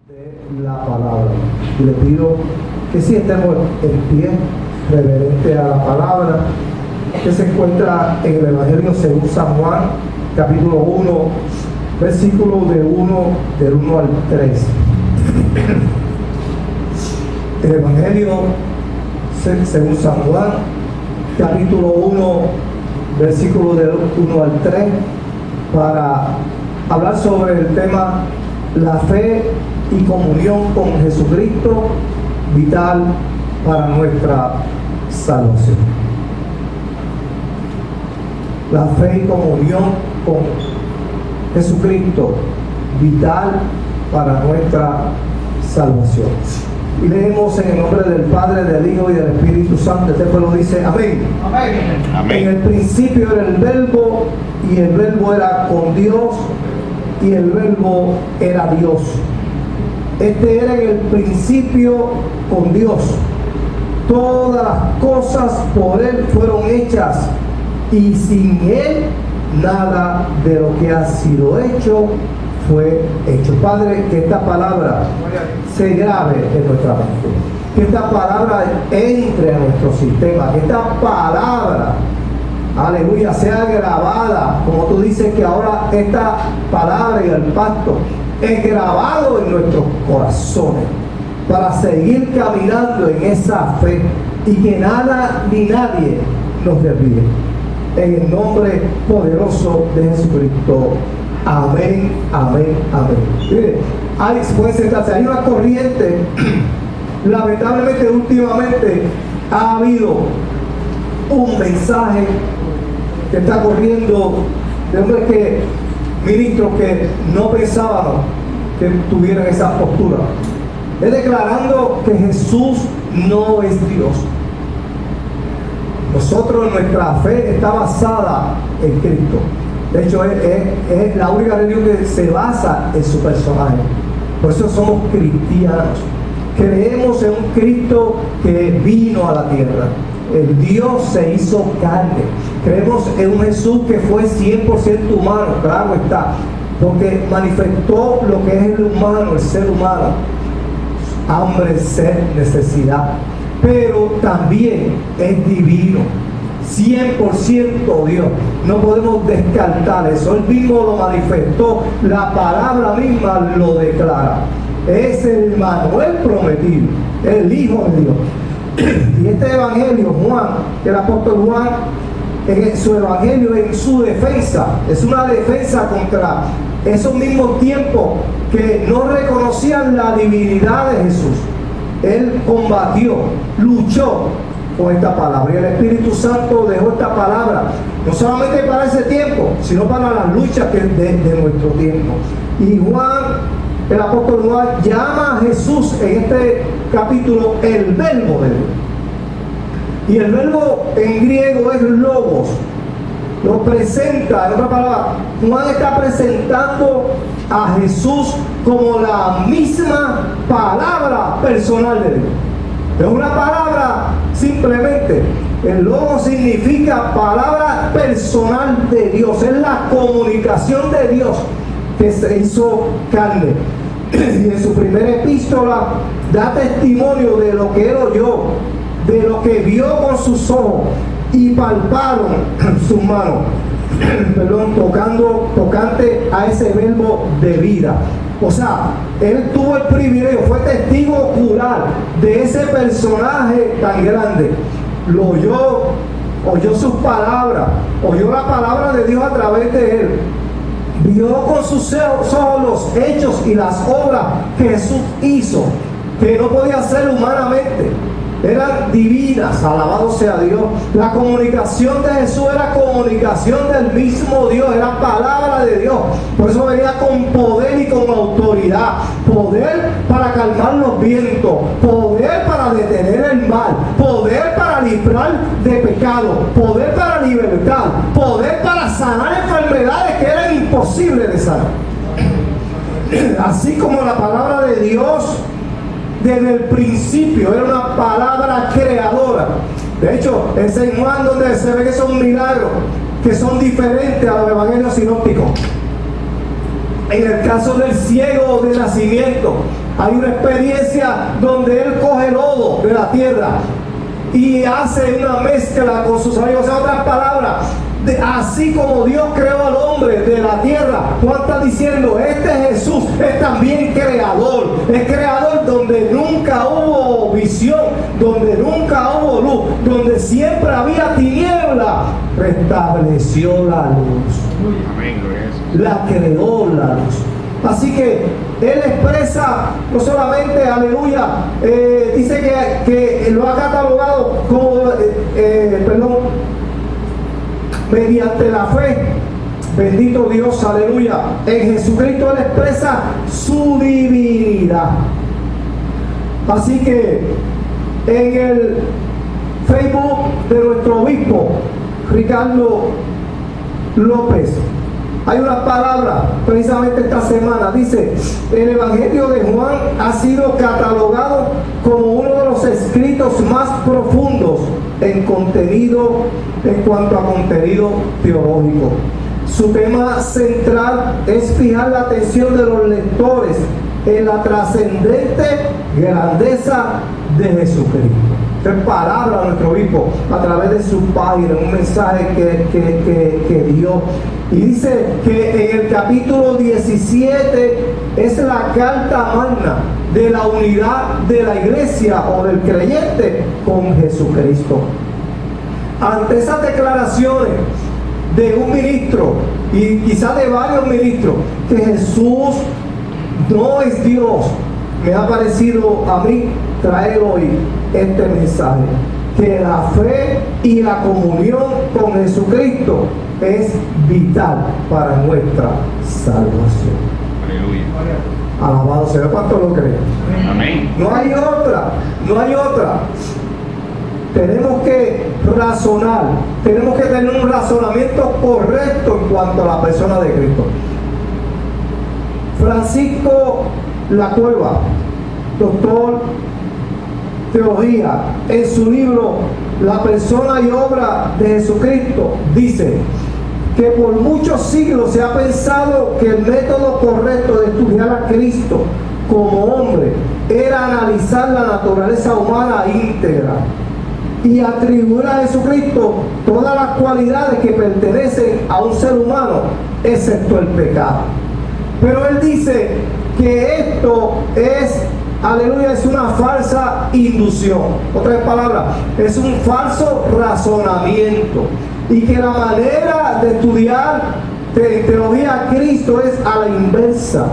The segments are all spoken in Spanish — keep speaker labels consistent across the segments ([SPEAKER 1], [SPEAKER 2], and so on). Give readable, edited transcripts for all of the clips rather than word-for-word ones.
[SPEAKER 1] de la palabra. Y le pido que sí estemos en pie, reverente a la palabra, que se encuentra en el Evangelio según San Juan, capítulo 1, versículo del 1 al 3. El Evangelio según San Juan, capítulo 1, versículo del 1 al 3, para hablar sobre el tema la fe y comunión con Jesucristo, vital para nuestra salvación. La fe y comunión con Jesucristo, vital para nuestra salvación. Y leemos en el nombre del Padre, del Hijo y del Espíritu Santo. Este pueblo dice amén.
[SPEAKER 2] Amén. Amén.
[SPEAKER 1] En el principio era el Verbo, y el Verbo era con Dios, y el Verbo era Dios. Este era en el principio con Dios. Todas las cosas por Él fueron hechas, y sin Él nada de lo que ha sido hecho fue hecho. Padre, que esta palabra se grabe en nuestra mente, que esta palabra entre a nuestro sistema, que esta palabra, aleluya, sea grabada, como tú dices que ahora esta palabra y el pacto es grabado en nuestros corazones, para seguir caminando en esa fe y que nada ni nadie nos desvíe. En el nombre poderoso de Jesucristo. Amén, amén, amén. Mire, puede sentarse. Hay una corriente, lamentablemente últimamente ha habido un mensaje que está corriendo de hombres que, ministros que no pensábamos que tuvieran esa postura. Es declarando que Jesús no es Dios. Nosotros, nuestra fe está basada en Cristo. De hecho, es la única religión que se basa en su personaje. Por eso somos cristianos. Creemos en un Cristo que vino a la tierra. El Dios se hizo carne. Creemos en un Jesús que fue 100% humano, claro está, porque manifestó lo que es el humano, el ser humano: hambre, sed, necesidad. Pero también es divino, 100% Dios. No podemos descartar eso. Él mismo lo manifestó, la palabra misma lo declara. Es el Manuel prometido, el Hijo de Dios. Y este evangelio, Juan, el apóstol Juan, en su evangelio, en su defensa, es una defensa contra esos mismos tiempos que no reconocían la divinidad de Jesús. Él combatió, luchó con esta palabra, y el Espíritu Santo dejó esta palabra no solamente para ese tiempo, sino para las luchas de nuestro tiempo. Y Juan, el apóstol Juan, llama a Jesús en este capítulo el Verbo de Dios. Y el verbo en griego es logos. Lo presenta, en otra palabra, Juan está presentando a Jesús como la misma palabra personal de Dios. Es una palabra simplemente. El logo significa palabra personal de Dios. Es la comunicación de Dios que se hizo carne. Y en su primera epístola da testimonio de lo que él oyó, de lo que vio con sus ojos y palparon sus manos, tocante a ese verbo de vida. O sea, él tuvo el privilegio, fue testigo ocular de ese personaje tan grande. Lo oyó sus palabras, oyó la palabra de Dios a través de él. Vio con sus ojos los hechos y las obras que Jesús hizo, que no podía hacer humanamente. Eran divinas, alabado sea Dios. La comunicación de Jesús era comunicación del mismo Dios, era palabra de Dios. Por eso venía con poder y con autoridad. Poder para calmar los vientos, poder para detener el mal, poder para librar de pecado, poder para libertad, poder para sanar enfermedades que eran imposibles de sanar. Así como la palabra de Dios desde el principio era una palabra creadora. De hecho, en San Juan, donde se ve que son milagros que son diferentes a los evangelios sinópticos. En el caso del ciego de nacimiento, hay una experiencia donde él coge lodo de la tierra y hace una mezcla con sus amigos. En otras palabras, así como Dios creó al hombre de la tierra, Juan está diciendo, este Jesús es también creador. Es creador donde nunca hubo visión, donde nunca hubo luz, donde siempre había tiniebla, restableció la luz. La creó la luz. Así que él expresa no solamente, aleluya, dice que lo ha catalogado como, mediante la fe, bendito Dios, aleluya, en Jesucristo él expresa su divinidad. Así que en el Facebook de nuestro obispo Ricardo López hay una palabra precisamente esta semana, dice: el Evangelio de Juan ha sido catalogado como uno de los escritos más profundos en cuanto a contenido teológico. Su tema central es fijar la atención de los lectores en la trascendente grandeza de Jesucristo. Esta es palabra de nuestro obispo a través de su página, un mensaje que dio. Y dice que en el capítulo 17 es la carta magna de la unidad de la iglesia o del creyente con Jesucristo. Ante esas declaraciones de un ministro y quizás de varios ministros que Jesús no es Dios, me ha parecido a mí traer hoy este mensaje, que la fe y la comunión con Jesucristo es vital para nuestra salvación.
[SPEAKER 2] Aleluya.
[SPEAKER 1] Alabado sea. ¿Cuánto lo creen?
[SPEAKER 2] Amén.
[SPEAKER 1] No hay otra, no hay otra. Tenemos que razonar, tenemos que tener un razonamiento correcto en cuanto a la persona de Cristo. Francisco La Cueva, doctor teología, en su libro La persona y obra de Jesucristo, dice que por muchos siglos se ha pensado que el método correcto de estudiar a Cristo como hombre era analizar la naturaleza humana íntegra y atribuir a Jesucristo todas las cualidades que pertenecen a un ser humano, excepto el pecado. Pero él dice que esto es, aleluya, es una falsa inducción. Otras palabras, es un falso razonamiento. Y que la manera de estudiar teología a Cristo es a la inversa.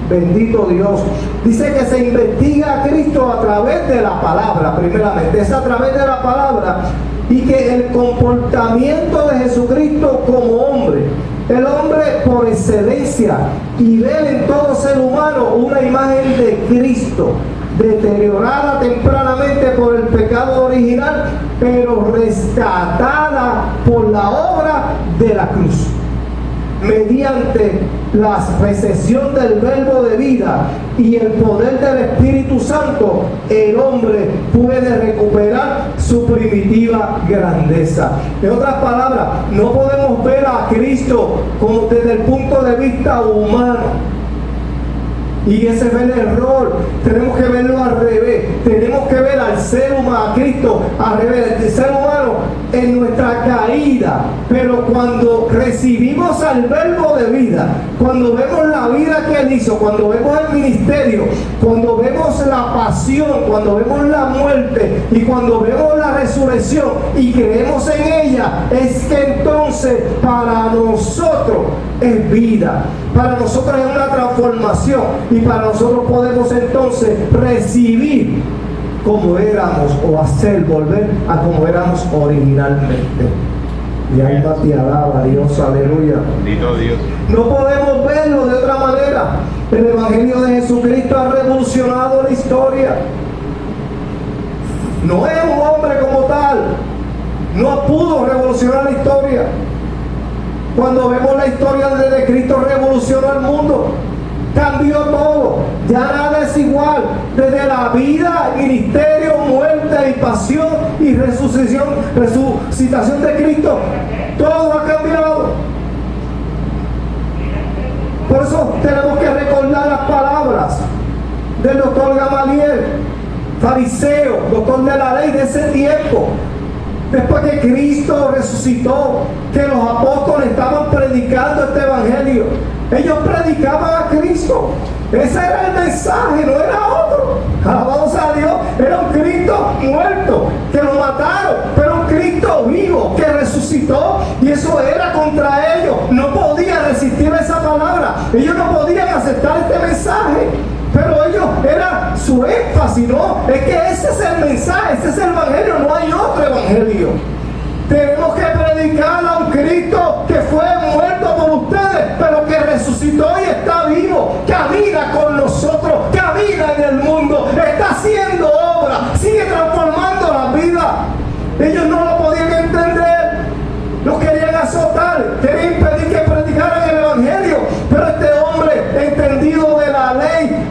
[SPEAKER 1] Bendito Dios. Dice que se investiga a Cristo a través de la palabra, primeramente. Es a través de la palabra. Y que el comportamiento de Jesucristo como hombre, el hombre por excelencia, y ver en todo ser humano una imagen de Cristo, deteriorada tempranamente por el pecado original, pero rescatada por la obra de la cruz. Mediante la recesión del verbo de vida y el poder del Espíritu Santo, el hombre puede recuperar su primitiva grandeza. En otras palabras, no podemos ver a Cristo como desde el punto de vista humano. Y ese es el error. Tenemos que verlo al revés. Tenemos que ver al ser humano, a Cristo al revés, el ser humano en nuestra caída. Pero cuando recibimos al verbo de vida, cuando vemos la vida que Él hizo, cuando vemos el ministerio, cuando vemos la pasión, cuando vemos la muerte y cuando vemos la resurrección y creemos en ella, es que entonces para nosotros es vida. Para nosotros es una transformación y para nosotros podemos entonces recibir como éramos o hacer volver a como éramos originalmente. Y alma te alaba, Dios, aleluya.
[SPEAKER 2] Bendito Dios.
[SPEAKER 1] No podemos verlo de otra manera. El Evangelio de Jesucristo ha revolucionado la historia. No es un hombre como tal. No pudo revolucionar la historia. Cuando vemos la historia de Cristo, revolucionó el mundo, cambió todo, ya nada es igual. Desde la vida, ministerio, muerte y pasión y resucitación de Cristo, todo ha cambiado. Por eso tenemos que recordar las palabras del doctor Gamaliel, fariseo, doctor de la ley de ese tiempo. Después que Cristo resucitó, que los apóstoles estaban predicando este evangelio, ellos predicaban a Cristo. Ese era el mensaje, no era otro. Alabado sea Dios. Era un Cristo muerto, que lo mataron, pero un Cristo vivo, que resucitó, y eso era contra ellos. No podían resistir esa palabra. Ellos no podían aceptar este mensaje. Pero ellos, era su énfasis, ¿no? Es que ese es el mensaje, ese es el evangelio, no hay otro evangelio. Tenemos que predicar a un Cristo que fue muerto por ustedes, pero que resucitó y está vivo, camina con nosotros, camina en el mundo, está haciendo obra, sigue transformando la vida. Ellos no lo podían entender, los querían azotar, querían impedir que predicaran el evangelio, pero este hombre, entendido de la ley,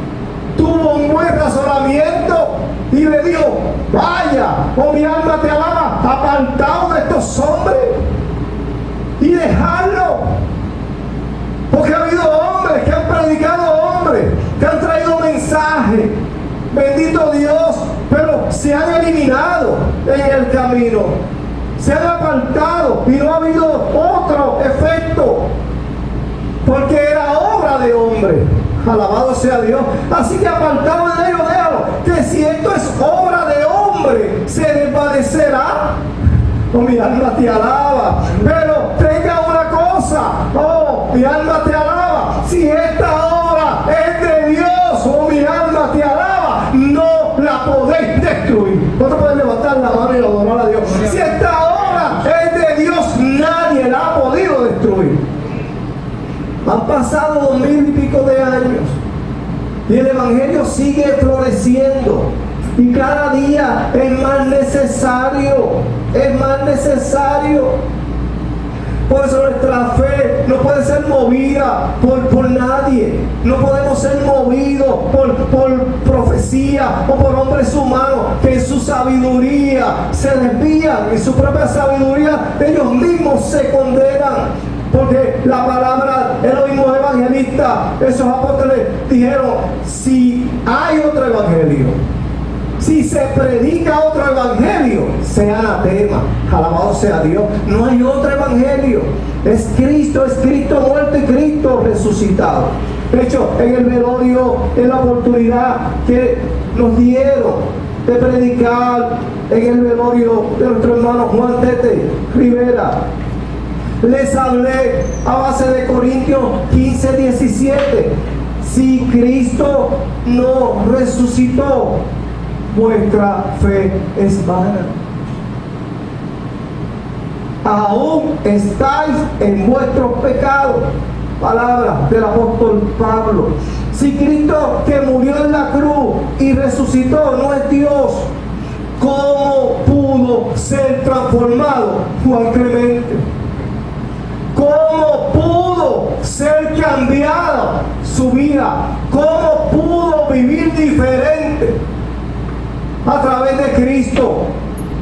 [SPEAKER 1] tuvo un buen razonamiento y le dijo: vaya, oh mi alma te alaba, apartado de estos hombres y dejarlo, porque ha habido hombres que han predicado, hombres que han traído mensaje, bendito Dios, pero se han eliminado en el camino, se han apartado y no ha habido otro efecto, porque era obra de hombre. Alabado sea Dios. Así que apartado de ellos, déjalo. Que si esto es obra de hombre, se desvanecerá. Oh, mi alma te alaba. Pero tenga una cosa. Oh, mi alma te alaba. Si esta obra es de Dios, oh, mi alma te alaba, no la podéis destruir. No te puedes levantar la mano y adorar a Dios. Si esta obra es de Dios, nadie la ha podido destruir. Han pasado 2000 y pico de años y el evangelio sigue floreciendo, y cada día es más necesario, es más necesario. Por eso nuestra fe no puede ser movida por nadie. No podemos ser movidos por profecía o por hombres humanos que en su sabiduría se desvían, en su propia sabiduría ellos mismos se condenan. Porque la palabra, es lo mismo evangelista, esos apóstoles dijeron: si hay otro evangelio, si se predica otro evangelio, sea anatema. Alabado sea Dios. No hay otro evangelio. Es Cristo muerto y Cristo resucitado. De hecho, en el velorio, en la oportunidad que nos dieron de predicar en el velorio de nuestro hermano Juan Tete Rivera, les hablé a base de Corintios 15, 17. Si Cristo no resucitó, vuestra fe es vana. Aún estáis en vuestros pecados. Palabra del apóstol Pablo. Si Cristo, que murió en la cruz y resucitó, no es Dios, ¿cómo pudo ser transformado Juan Clemente? ¿Cómo pudo ser cambiada su vida? ¿Cómo pudo vivir diferente a través de Cristo?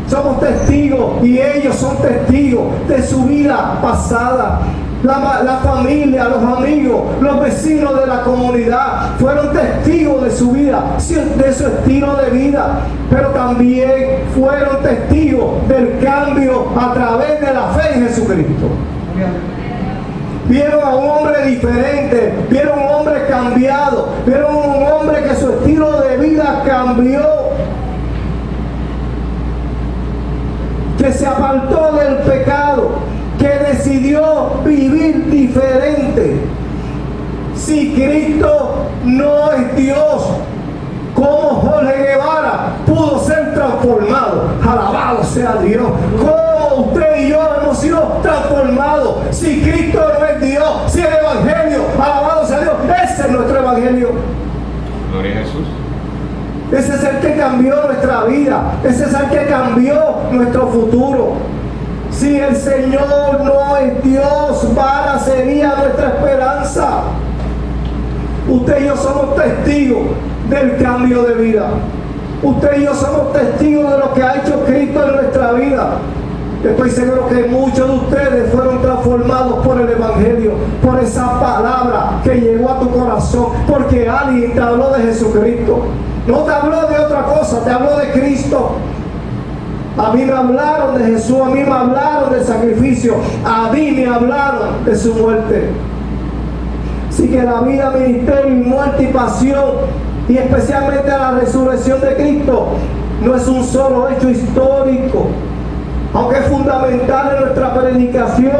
[SPEAKER 1] Somos testigos, y ellos son testigos de su vida pasada. La familia, los amigos, los vecinos de la comunidad fueron testigos de su vida, de su estilo de vida, pero también fueron testigos del cambio a través de la fe en Jesucristo. Vieron a un hombre diferente, vieron a un hombre cambiado, vieron a un hombre que su estilo de vida cambió, que se apartó del pecado, que decidió vivir diferente. Si Cristo no es Dios, ¿cómo Jorge Guevara pudo ser transformado? Alabado sea Dios. ¿Cómo usted y yo hemos sido transformados? Si Cristo no es Dios, si el evangelio, alabado sea Dios, ese es nuestro evangelio.
[SPEAKER 2] Gloria a Jesús.
[SPEAKER 1] Ese es el que cambió nuestra vida, ese es el que cambió nuestro futuro. Si el Señor no es Dios, vana sería nuestra esperanza. Usted y yo somos testigos del cambio de vida. Usted y yo somos testigos de lo que ha hecho Cristo en nuestra vida. Estoy seguro que muchos de ustedes fueron transformados por el Evangelio, por esa palabra que llegó a tu corazón, porque alguien te habló de Jesucristo. No te habló de otra cosa, te habló de Cristo. A mí me hablaron de Jesús, a mí me hablaron del sacrificio, a mí me hablaron de su muerte. Así que la vida, ministerio, muerte y pasión, y especialmente la resurrección de Cristo, no es un solo hecho histórico, aunque es fundamental en nuestra predicación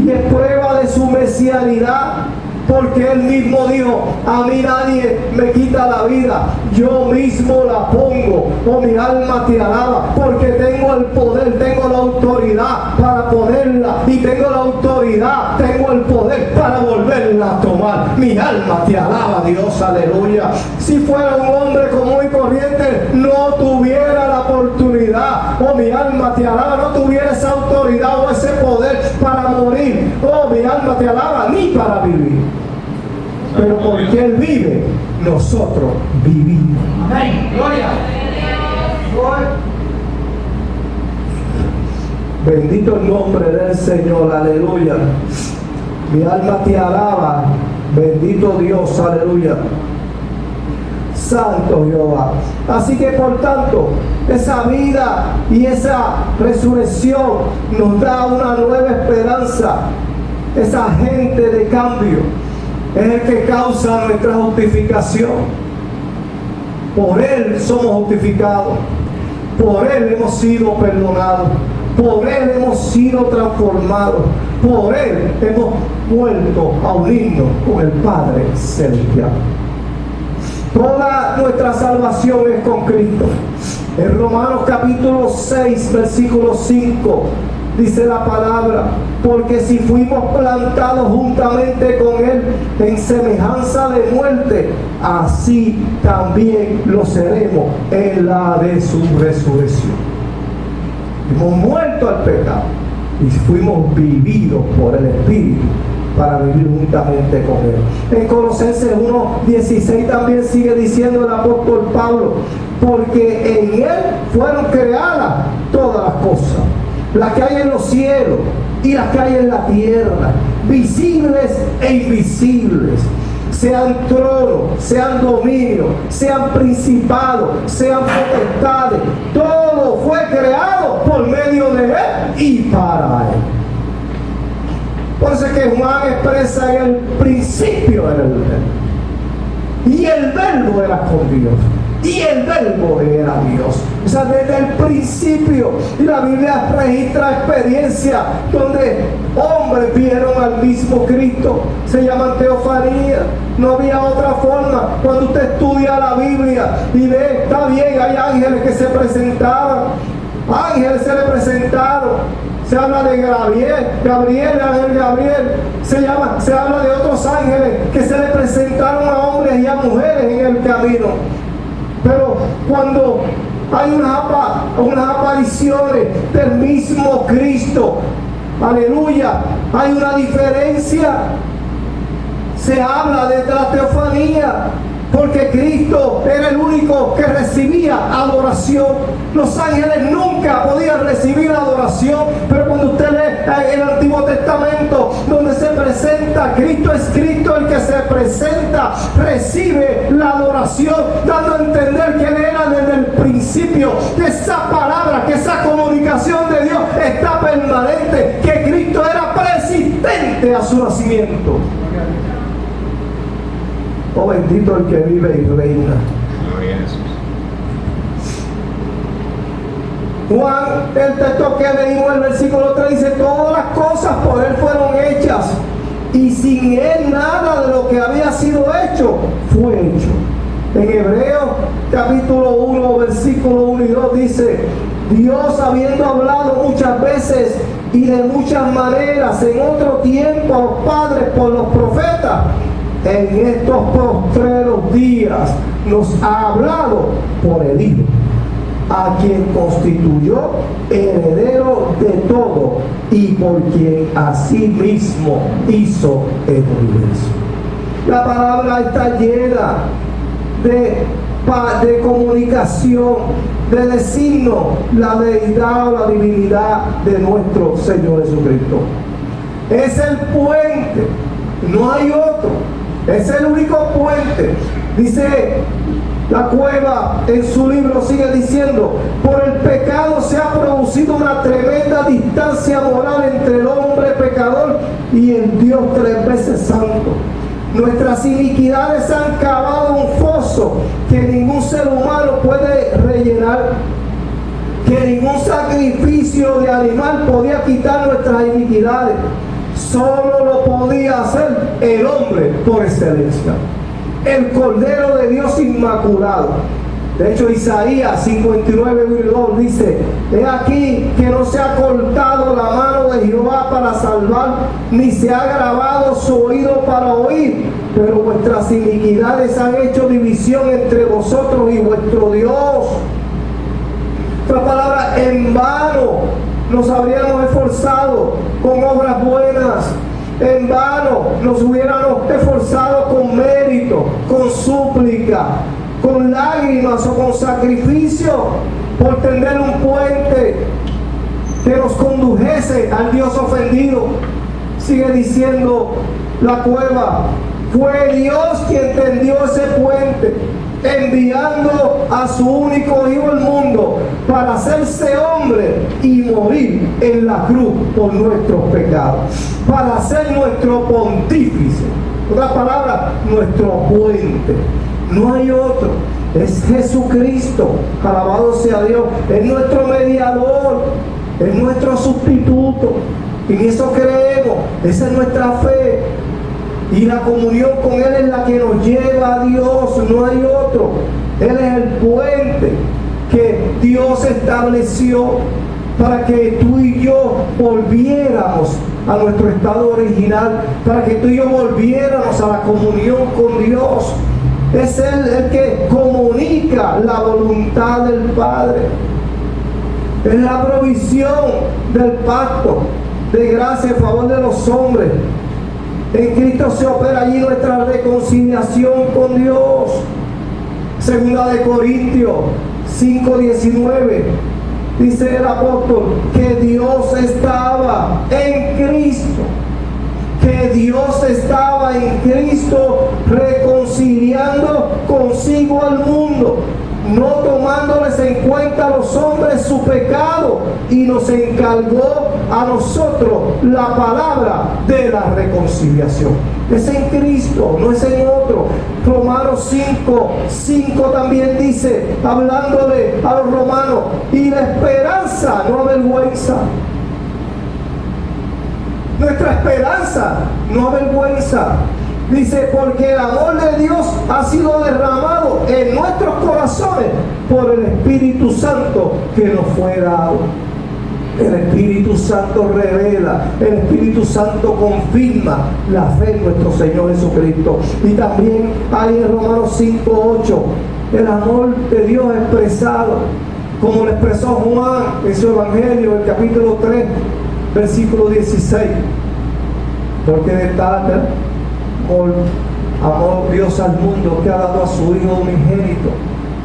[SPEAKER 1] y es prueba de su mesianidad. Porque Él mismo dijo: a mí nadie me quita la vida, yo mismo la pongo. Oh, mi alma te alaba, porque tengo el poder, tengo la autoridad para ponerla, y tengo la autoridad, tengo el poder para volverla a tomar. Mi alma te alaba, Dios, aleluya. Si fuera un hombre común y corriente, no tuviera la oportunidad. Oh, mi alma te alaba, no tuviera esa autoridad o ese poder para morir. Oh, mi alma te alaba, ni para vivir. Pero porque Él vive, nosotros vivimos. Amén. Gloria. Bendito el nombre del Señor, aleluya. Mi alma te alaba, bendito Dios, aleluya. Santo Jehová. Así que por tanto, esa vida y esa resurrección nos da una nueva esperanza. Esa gente de cambio es el que causa nuestra justificación. Por Él somos justificados, por Él hemos sido perdonados, por Él hemos sido transformados, por Él hemos vuelto a unirnos con el Padre Celestial. Toda nuestra salvación es con Cristo. En Romanos capítulo 6, versículo 5, dice la palabra: porque si fuimos plantados juntamente con Él en semejanza de muerte, así también lo seremos en la de su resurrección. Hemos muerto al pecado y fuimos vividos por el Espíritu para vivir juntamente con Él. En Colosenses 1:16 también sigue diciendo el apóstol Pablo: porque en Él fueron creadas todas las cosas, las que hay en los cielos y las que hay en la tierra, visibles e invisibles, sean tronos, sean dominios, sean principados, sean potestades. Todo fue creado por medio de Él y para Él. Por eso es que Juan expresa: en el principio era el Verbo, y el Verbo era con Dios, y el Verbo era Dios. O sea, desde el principio. Y la Biblia registra experiencias donde hombres vieron al mismo Cristo. Se llaman teofanía. No había otra forma. Cuando usted estudia la Biblia y ve, está bien, hay ángeles que se presentaban. Ángeles se le presentaron. Se habla de Gabriel, ángel Gabriel. Se habla de otros ángeles que se le presentaron a hombres y a mujeres en el camino. Pero cuando hay unas apariciones del mismo Cristo, aleluya, hay una diferencia. Se habla de la teofanía, porque Cristo era el único que recibía adoración. Los ángeles nunca podían recibir adoración, pero cuando usted lee el Antiguo Testamento, donde se presenta Cristo, es Cristo el que se presenta, recibe la adoración, dando a entender que Él era desde el principio, que esa palabra, que esa comunicación de Dios está permanente, que Cristo era persistente a su nacimiento. Oh, bendito el que vive y reina.
[SPEAKER 2] Gloria a Jesús.
[SPEAKER 1] Juan, el texto que leímos, el versículo 3 dice: todas las cosas por Él fueron hechas, y sin Él nada de lo que había sido hecho fue hecho. En Hebreos capítulo 1, versículo 1 y 2 dice: Dios, habiendo hablado muchas veces y de muchas maneras en otro tiempo a los padres por los profetas, en estos postreros días nos ha hablado por el Hijo, a quien constituyó heredero de todo y por quien asimismo hizo el universo. La palabra está llena de comunicación, de decirnos la deidad o la divinidad de nuestro Señor Jesucristo. Es el puente, no hay otro. Es el único puente. Dice la Cueva en su libro, sigue diciendo: por el pecado se ha producido una tremenda distancia moral entre el hombre pecador y el Dios 3 veces santo. Nuestras iniquidades han cavado un foso que ningún ser humano puede rellenar, que ningún sacrificio de animal podía quitar nuestras iniquidades. Solo lo podía hacer el hombre por excelencia, el Cordero de Dios inmaculado. De hecho, Isaías 59:2 dice: he aquí que no se ha cortado la mano de Jehová para salvar, ni se ha grabado su oído para oír, pero vuestras iniquidades han hecho división entre vosotros y vuestro Dios. Otra palabra, en vano nos habríamos esforzado con obras buenas, en vano nos hubiéramos esforzado con mérito, con súplica, con lágrimas o con sacrificio por tender un puente que nos condujese al Dios ofendido. Sigue diciendo la Cueva: fue Dios quien tendió ese puente, enviando a su único Hijo al mundo para hacerse hombre y morir en la cruz por nuestros pecados, para ser nuestro pontífice. Otra palabra, nuestro puente. No hay otro. Es Jesucristo. Alabado sea Dios. Es nuestro mediador. Es nuestro sustituto. En eso creemos. Esa es nuestra fe. Y la comunión con Él es la que nos lleva a Dios. No hay otro. Él es el puente que Dios estableció para que tú y yo volviéramos a nuestro estado original, para que tú y yo volviéramos a la comunión con Dios. Es Él el que comunica la voluntad del Padre. Es la provisión del pacto de gracia en favor de los hombres. En Cristo se opera allí nuestra reconciliación con Dios. Segunda de Corintios 5:19 dice el apóstol que Dios estaba en Cristo, que Dios estaba en Cristo reconciliando consigo al mundo, no tomándoles en cuenta a los hombres su pecado, y nos encargó a nosotros la palabra de la reconciliación. Es en Cristo, no es en otro. Romanos 5:5 también dice, hablándole a los romanos: y la esperanza no avergüenza. Nuestra esperanza no avergüenza. Dice: porque el amor de Dios ha sido derramado en nuestros corazones por el Espíritu Santo que nos fue dado. El Espíritu Santo revela, el Espíritu Santo confirma la fe en nuestro Señor Jesucristo. Y también hay en Romanos 5:8 el amor de Dios expresado, como lo expresó Juan en su Evangelio, el capítulo 3, versículo 16. Porque de tal amó Dios al mundo que ha dado a su Hijo unigénito,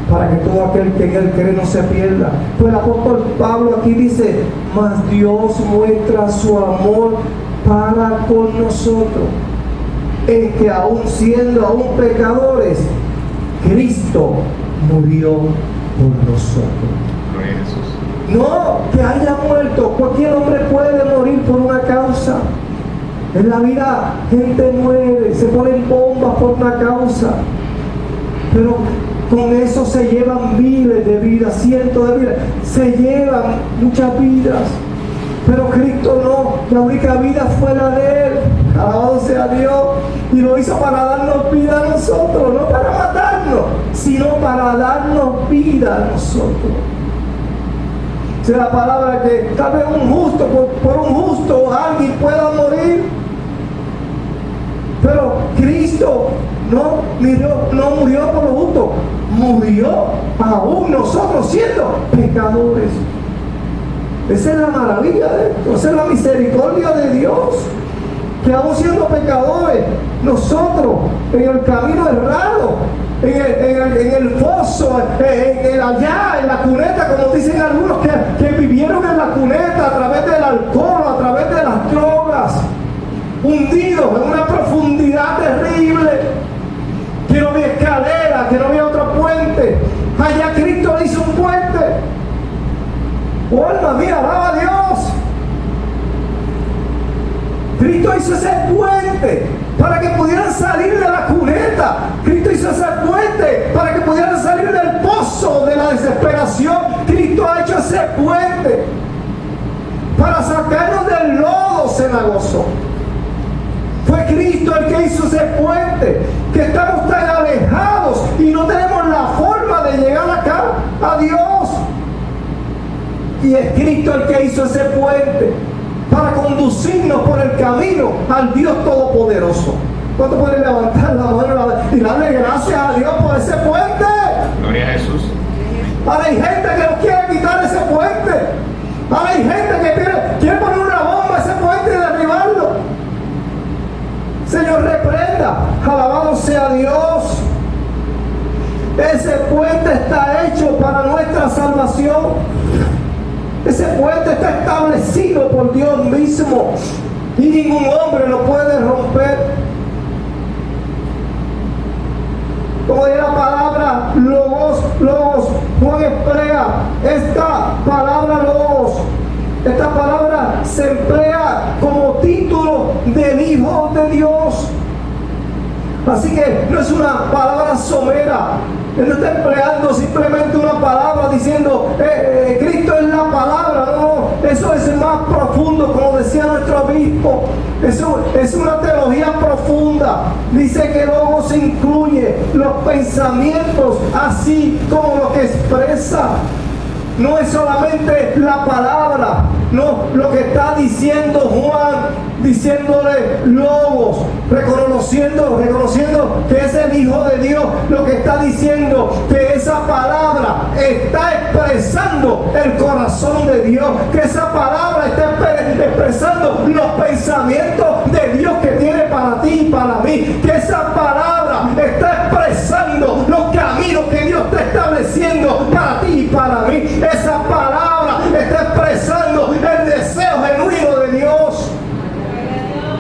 [SPEAKER 1] para que todo aquel que en Él cree no se pierda. Pues el apóstol Pablo aquí dice: mas Dios muestra su amor para con nosotros, en que aún siendo aún pecadores, Cristo murió por nosotros.
[SPEAKER 2] Gloria a Jesús.
[SPEAKER 1] No que haya muerto. Cualquier hombre puede morir por una causa. En la vida gente muere, se ponen bombas por una causa, pero con eso se llevan miles de vidas, cientos de vidas, se llevan muchas vidas. Pero Cristo no, la única vida fue la de Él. Alabado sea Dios. Y lo hizo para darnos vida a nosotros, no para matarnos, sino para darnos vida a nosotros. Es la palabra que tal vez un justo, por un justo alguien pueda morir. Pero Cristo no murió por lo justo, murió aún nosotros siendo pecadores. Esa es la maravilla de esto, esa es la misericordia de Dios, que aún siendo pecadores, nosotros en el camino errado, en el foso, allá, en la cuneta, como dicen algunos que vivieron en la cuneta a través del alcohol, a través de las drogas, hundidos en una profundidad terrible, que no había escalera, que no había otro puente. Allá Cristo le hizo un puente. Oh, alma mía, alaba a Dios. Cristo hizo ese puente para que pudieran salir de la cuneta. Cristo hizo ese puente para que pudieran salir del pozo de la desesperación. Cristo ha hecho ese puente para sacarnos del lodo cenagoso. Fue Cristo el que hizo ese puente, que estamos tan alejados y no tenemos la forma de llegar acá a Dios. Y es Cristo el que hizo ese puente para conducirnos por el camino al Dios Todopoderoso. ¿Cuánto pueden levantar la mano y darle gracias a Dios por ese puente?
[SPEAKER 2] Gloria a Jesús.
[SPEAKER 1] Ahora hay gente que no quiere quitar ese puente. Ahora hay gente que quiere poner una bomba a ese puente y derribarlo. Señor, reprenda. Alabado sea Dios. Ese puente está hecho para nuestra salvación. Ese puente está establecido por Dios mismo y ningún hombre lo puede romper. Como de la palabra logos, Juan emplea esta palabra logos. Esta palabra se emplea como título del Hijo de Dios. Así que no es una palabra somera. Él no está empleando simplemente una palabra diciendo Cristo es la palabra. No, eso es más profundo, como decía nuestro obispo. Eso es una teología profunda. Dice que luego se incluye los pensamientos así como lo que expresa. No es solamente la palabra, no, lo que está diciendo Juan, diciéndole logos, reconociendo que es el Hijo de Dios, lo que está diciendo que esa palabra está expresando el corazón de Dios, que esa palabra está expresando los pensamientos de Dios que tiene para ti y para mí, que esa palabra está expresando los caminos que Dios está estableciendo para ti y para mí. Esa palabra está expresando el deseo genuino de Dios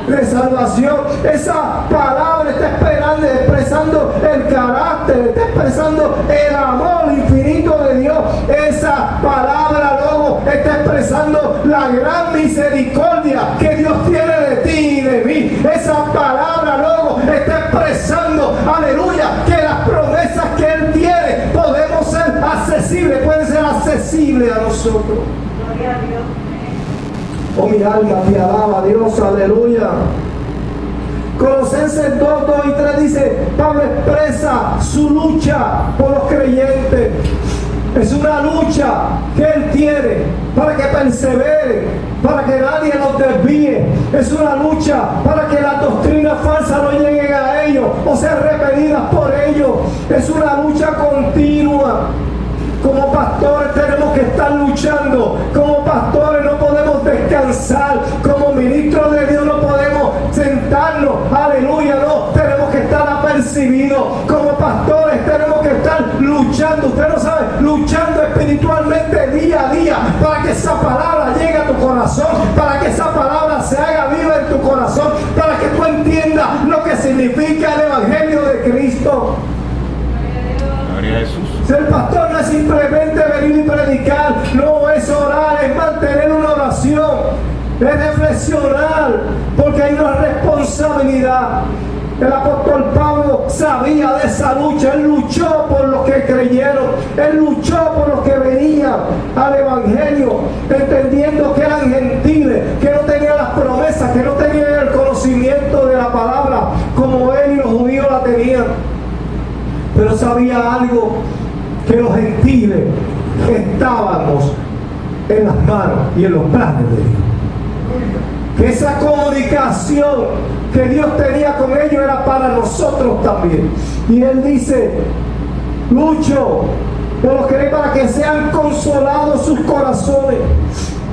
[SPEAKER 1] de salvación. Esa palabra está expresando el carácter, está expresando el amor infinito de Dios. Esa palabra luego está expresando la gran misericordia que Dios tiene de ti y de mí. Esa palabra luego está expresando, aleluya, que las promesas que Él tiene podemos ser accesibles, pueden ser accesibles a nosotros.
[SPEAKER 3] Gloria a Dios.
[SPEAKER 1] Oh, mi alma te alaba, Dios, aleluya. Colosenses 2, 2 y 3 dice, Pablo expresa su lucha por los creyentes. Es una lucha que él tiene para que perseveren, para que nadie los desvíe. Es una lucha para que las doctrinas falsas no lleguen a ellos o sean repelidas por ellos. Es una lucha continua. Como pastores tenemos que estar luchando. Como pastores no podemos descansar. Como ministros de Dios no podemos sentarnos. Aleluya, no. Tenemos que estar apercibidos. Como pastores tenemos que estar luchando. Usted no sabe, luchando espiritualmente día a día para que esa palabra llegue a tu corazón, para que esa palabra se haga viva en tu corazón, para que tú entiendas lo que significa el Evangelio de Cristo.
[SPEAKER 2] Gloria a Jesús.
[SPEAKER 1] Ser pastor no es simplemente venir y predicar, no, es orar, es mantener una oración, es reflexionar, porque hay una responsabilidad. El apóstol Pablo sabía de esa lucha. Él luchó por los que creyeron, él luchó por los que venían al Evangelio, entendiendo que eran gentiles, que no tenían las promesas, que no tenían el conocimiento de la palabra como él y los judíos la tenían. Pero sabía algo, que los gentiles estábamos en las manos y en los planes de Dios. Que esa comunicación que Dios tenía con ellos era para nosotros también. Y Él dice, lucho por los que para que sean consolados sus corazones.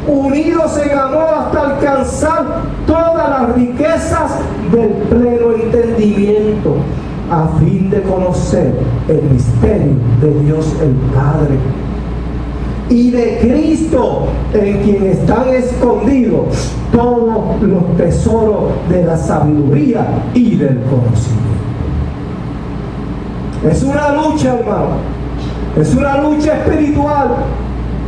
[SPEAKER 1] unidos en amor hasta alcanzar todas las riquezas del pleno entendimiento, a fin de conocer el misterio de Dios el Padre y de Cristo, en quien están escondidos todos los tesoros de la sabiduría y del conocimiento. Es una lucha, hermano. Es una lucha espiritual.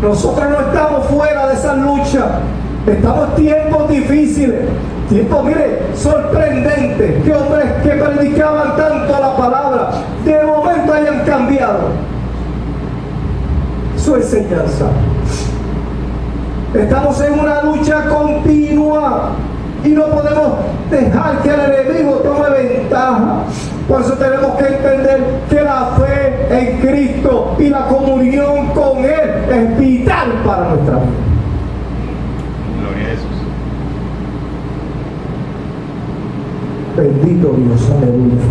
[SPEAKER 1] Nosotros no estamos fuera de esa lucha. Estamos en tiempos difíciles. Tiempos, mire, sorprendentes. Que hombres que predicaban tanto la palabra, de momento hayan cambiado su enseñanza. Estamos en una lucha continua y no podemos dejar que el enemigo tome ventaja. Por eso tenemos que entender que la fe en Cristo y la comunión con Él es vital para nuestra vida.
[SPEAKER 2] Gloria a Jesús.
[SPEAKER 1] Bendito Dios, aleluya.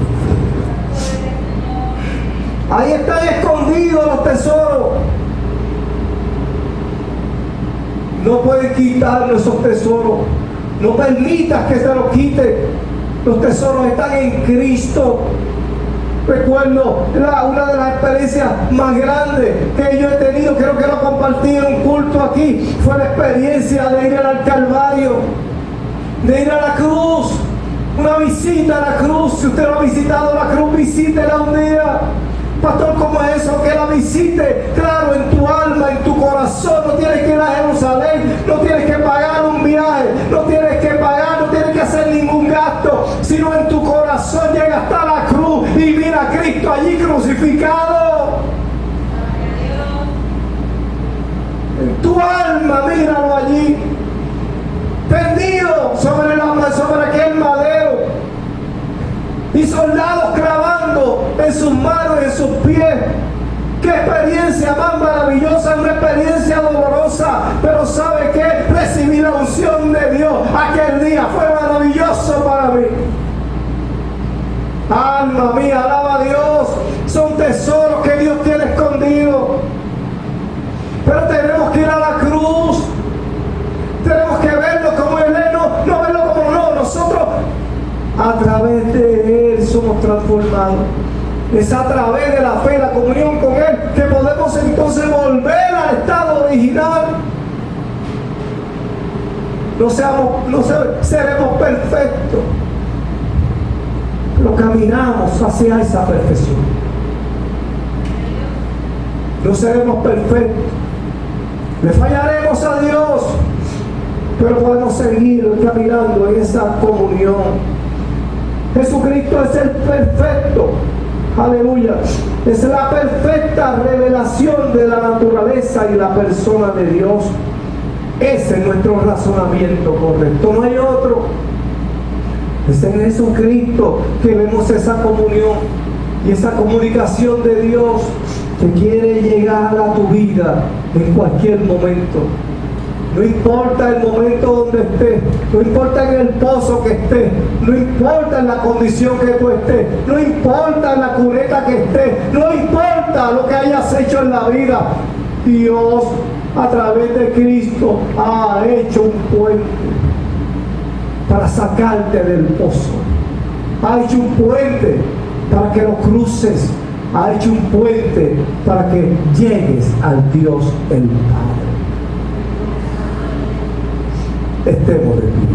[SPEAKER 1] Ahí están escondidos los tesoros. No pueden quitarnos esos tesoros. No permitas que se los quiten. Los tesoros están en Cristo. Recuerdo una de las experiencias más grandes que yo he tenido, creo que lo compartí en un culto aquí, fue la experiencia de ir al Calvario, de ir a la cruz, una visita a la cruz. Si usted no ha visitado la cruz, visítela un día. Pastor, ¿cómo es eso? Que la visite, claro, en tu alma, en tu corazón. No tienes que ir a Jerusalén, no tienes que pagar un viaje, no tienes que pagar, no tienes que hacer ningún gasto, sino en tu corazón llega hasta la cruz y mira a Cristo allí crucificado. En tu alma, míralo allí, tendido sobre aquel madero, y soldados clavando en sus manos y en sus pies. Qué experiencia más maravillosa, una experiencia dolorosa, pero ¿sabe qué? Recibí la unción de Dios aquel día, fue maravilloso para mí. Alma mía, alaba a Dios. Son tesoros que Dios tiene escondidos, pero tenemos que ir a la cruz. Tenemos que verlo como Él es, no verlo como no. Nosotros a través de Él somos transformados. Es a través de la fe, la comunión con Él, que podemos entonces volver al estado original. No seremos perfectos, pero caminamos hacia esa perfección. No seremos perfectos, le fallaremos a Dios, pero podemos seguir caminando en esa comunión. Jesucristo es el perfecto, aleluya, es la perfecta revelación de la naturaleza y la persona de Dios. Ese es nuestro razonamiento correcto, no hay otro. Es en Jesucristo que vemos esa comunión y esa comunicación de Dios que quiere llegar a tu vida en cualquier momento. No importa el momento donde estés, no importa en el pozo que estés, no importa en la condición que tú estés, no importa en la cuneta que estés, no importa lo que hayas hecho en la vida. Dios, a través de Cristo, ha hecho un puente para sacarte del pozo. Ha hecho un puente para que lo cruces. Ha hecho un puente para que llegues al Dios el Padre. Estemos de pie.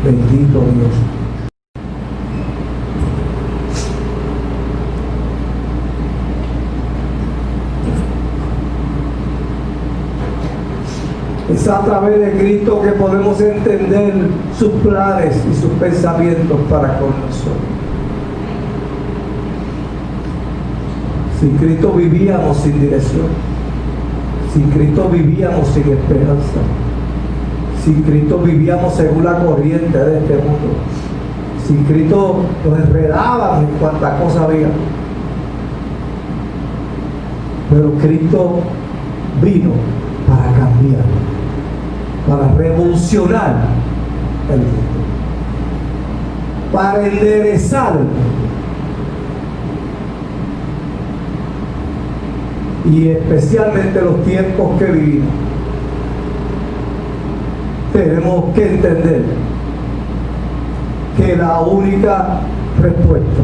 [SPEAKER 1] Bendito Dios. Es a través de Cristo que podemos entender sus planes y sus pensamientos para con nosotros. Sin Cristo vivíamos sin dirección. Sin Cristo vivíamos sin esperanza. Sin Cristo vivíamos según la corriente de este mundo. Sin Cristo nos enredábamos en cuantas cosas había. Pero Cristo vino para cambiar, para revolucionar el mundo, para enderezar el mundo. Y especialmente los tiempos que vivimos. tenemos que entender que la única respuesta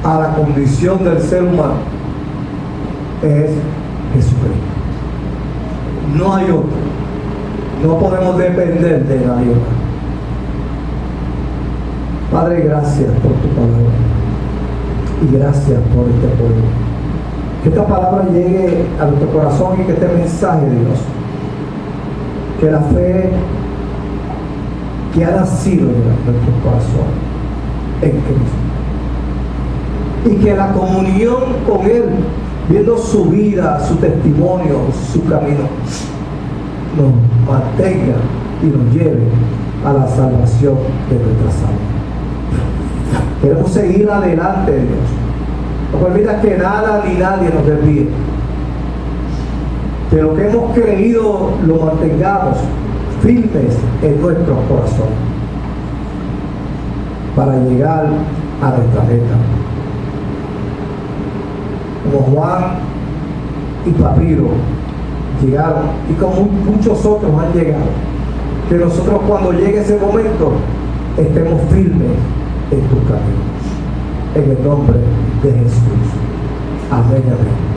[SPEAKER 1] a la condición del ser humano es Jesucristo. No hay otro. No podemos depender de nadie más. Padre, gracias por tu palabra y gracias por este pueblo. Que esta palabra llegue a nuestro corazón y que este mensaje, Dios, que la fe que ha nacido en nuestro corazón en Cristo, y que la comunión con Él, viendo su vida, su testimonio, su camino, nos mantenga y nos lleve a la salvación de nuestras almas. Queremos seguir adelante, Dios. No permitas que nada ni nadie nos desvíe. Que lo que hemos creído lo mantengamos firmes en nuestros corazones para llegar a nuestra meta. Como Juan y Papiro llegaron, y como muchos otros han llegado, que nosotros cuando llegue ese momento estemos firmes en tus caminos. En el nombre de Jesús. Amén, amén.